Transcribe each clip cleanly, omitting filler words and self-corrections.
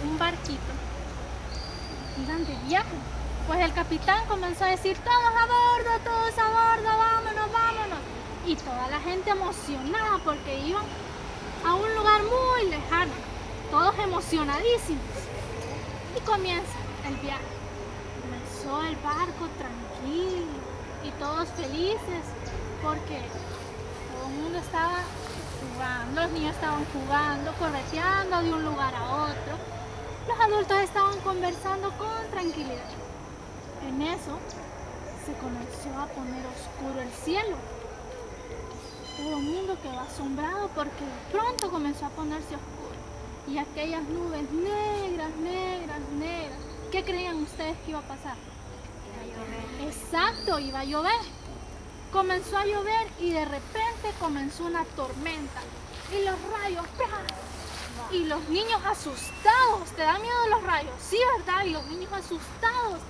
un barquito. Iban de viaje. Pues el capitán comenzó a decir, todos a bordo, vámonos, vámonos. Y toda la gente emocionada porque iban a un lugar muy lejano, todos emocionadísimos. Y comienza el viaje. Comenzó el barco tranquilo y todos felices porque todo el mundo estaba jugando, los niños estaban jugando, correteando de un lugar a otro. Los adultos estaban conversando con tranquilidad. En eso se comenzó a poner oscuro el cielo. Todo el mundo quedó asombrado porque de pronto comenzó a ponerse oscuro. Y aquellas nubes negras, negras, negras. ¿Qué creían ustedes que iba a pasar? Iba a llover. Exacto, iba a llover. Comenzó a llover y de repente comenzó una tormenta. Y los rayos, ¡pah! Y los niños asustados. ¿Te da miedo los rayos? Sí, ¿verdad? Y los niños asustados.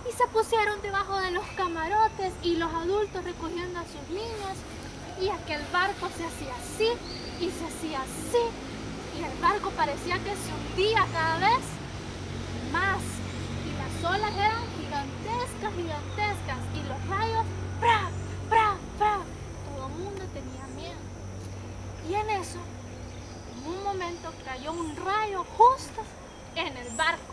Y se pusieron debajo de los camarotes y los adultos recogiendo a sus niños. Y aquel barco se hacía así y se hacía así. Y el barco parecía que se hundía cada vez más. Y las olas eran gigantescas, gigantescas. Y los rayos, ¡pra, pra, pra! Todo el mundo tenía miedo. Y en eso, en un momento cayó un rayo justo en el barco.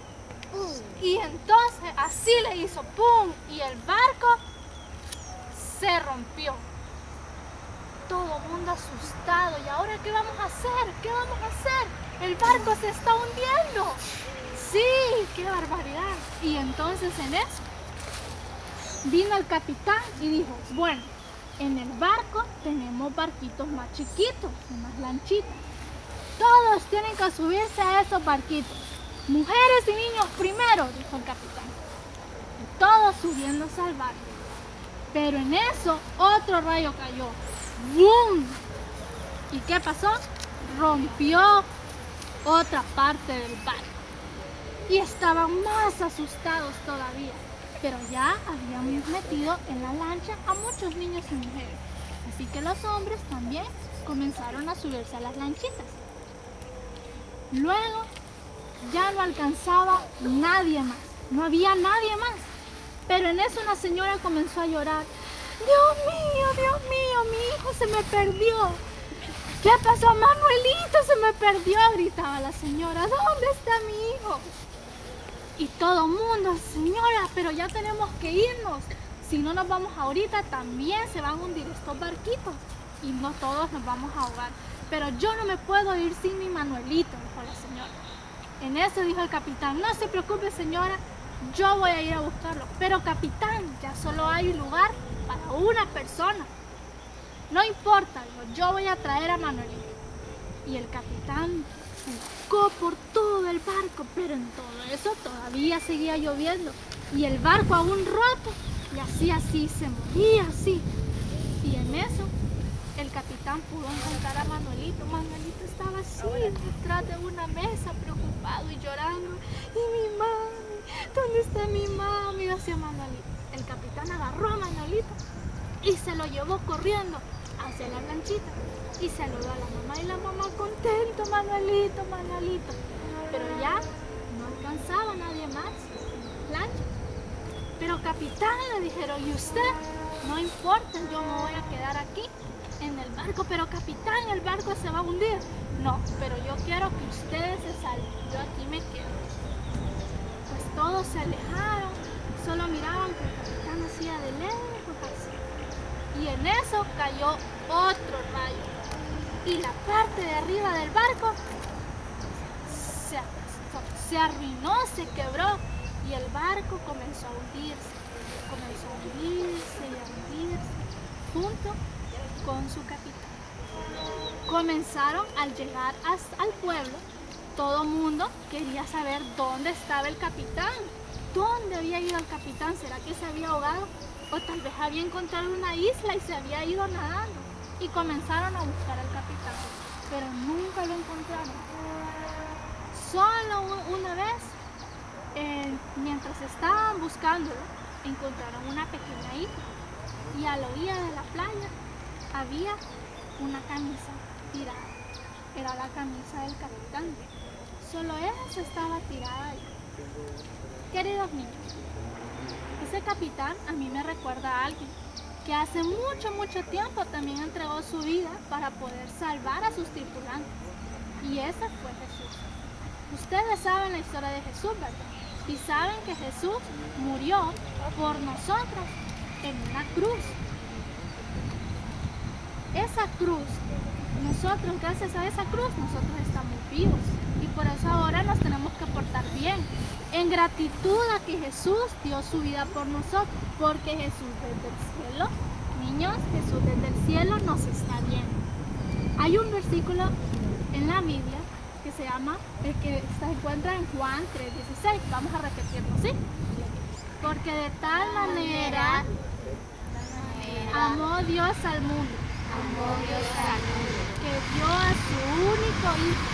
Y entonces así le hizo ¡pum! Y el barco se rompió. Todo el mundo asustado. ¿Y ahora qué vamos a hacer? ¿Qué vamos a hacer? El barco se está hundiendo. Sí, qué barbaridad. Y entonces en eso vino el capitán y dijo, bueno, en el barco tenemos barquitos más chiquitos, unas lanchitas. Todos tienen que subirse a esos barquitos. Mujeres y niños primero, dijo el capitán. Y todos subiéndose al barco. Pero en eso otro rayo cayó. ¡Bum! ¿Y qué pasó? Rompió otra parte del barco. Y estaban más asustados todavía. Pero ya habíamos metido en la lancha a muchos niños y mujeres. Así que los hombres también comenzaron a subirse a las lanchitas. Luego ya no alcanzaba nadie más. No había nadie más. Pero en eso una señora comenzó a llorar. Dios mío, mi hijo se me perdió. ¿Qué pasó, Manuelito? Se me perdió, gritaba la señora. ¿Dónde está mi hijo? Y todo el mundo, señora, pero ya tenemos que irnos. Si no nos vamos ahorita, también se van a hundir estos barquitos. Y no todos nos vamos a ahogar. Pero yo no me puedo ir sin mi Manuelito, dijo la señora. En eso dijo el capitán, no se preocupe, señora, yo voy a ir a buscarlo. Pero capitán, ya solo hay lugar para una persona. No importa, dijo, yo voy a traer a Manuelito. Y el capitán buscó por todo el barco, pero en todo eso todavía seguía lloviendo. Y el barco aún roto, y así, se movía así. Y en eso, el capitán pudo encontrar a Manuelito. Manuelito estaba así, detrás de una mesa, preocupado y llorando. ¿Y mi mami? ¿Dónde está mi mami? Decía Manuelito. El capitán agarró a Manuelito y se lo llevó corriendo hacia la lanchita y saludó a la mamá. Y la mamá, contento, Manuelito, Manuelito. Pero ya no alcanzaba nadie más en la lancha. Pero capitán, le dijeron, ¿y usted? No importa, yo me voy a quedar aquí en el barco. Pero capitán, el barco se va a hundir. No, pero yo quiero que ustedes se salven, yo aquí me quedo. Pues todos se alejaron, solo miraban que el capitán hacía de lejos así. Y en eso cayó otro rayo. Y la parte de arriba del barco se aplastó, se arruinó, se quebró. Y el barco comenzó a hundirse y a hundirse junto con su capitán. Comenzaron al llegar al pueblo, todo el mundo quería saber dónde estaba el capitán. ¿Dónde había ido el capitán? ¿Será que se había ahogado? O tal vez había encontrado una isla y se había ido nadando. Y comenzaron a buscar al capitán, pero nunca lo encontraron. Solo una vez, mientras estaban buscándolo, encontraron una pequeña isla. Y a la orilla de la playa había una camisa tirada. Era la camisa del capitán. Solo ella estaba tirada ahí. Queridos niños, ese capitán a mí me recuerda a alguien que hace mucho tiempo también entregó su vida para poder salvar a sus tripulantes. Y ese fue Jesús. Ustedes saben la historia de Jesús, ¿verdad? Y saben que Jesús murió por nosotros en una cruz. Esa cruz, nosotros, gracias a esa cruz, nosotros estamos vivos. Y por eso ahora nos tenemos que portar bien, en gratitud a que Jesús dio su vida por nosotros, porque Jesús desde el cielo, niños, Jesús desde el cielo nos está viendo. Hay un versículo en la Biblia que se llama, el que se encuentra en Juan 3:16, vamos a repetirlo, ¿sí? Porque de tal manera amó Dios al mundo, que dio a su único hijo,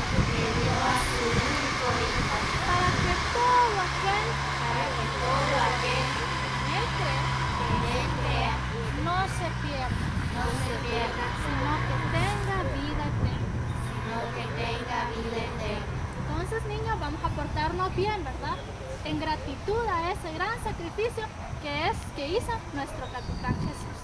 para que todo aquel en él crea, no se pierda, sino que tenga vida eterna. Entonces, niños, vamos a portarnos bien, ¿verdad? En gratitud a ese gran sacrificio que hizo nuestro capitán Jesús.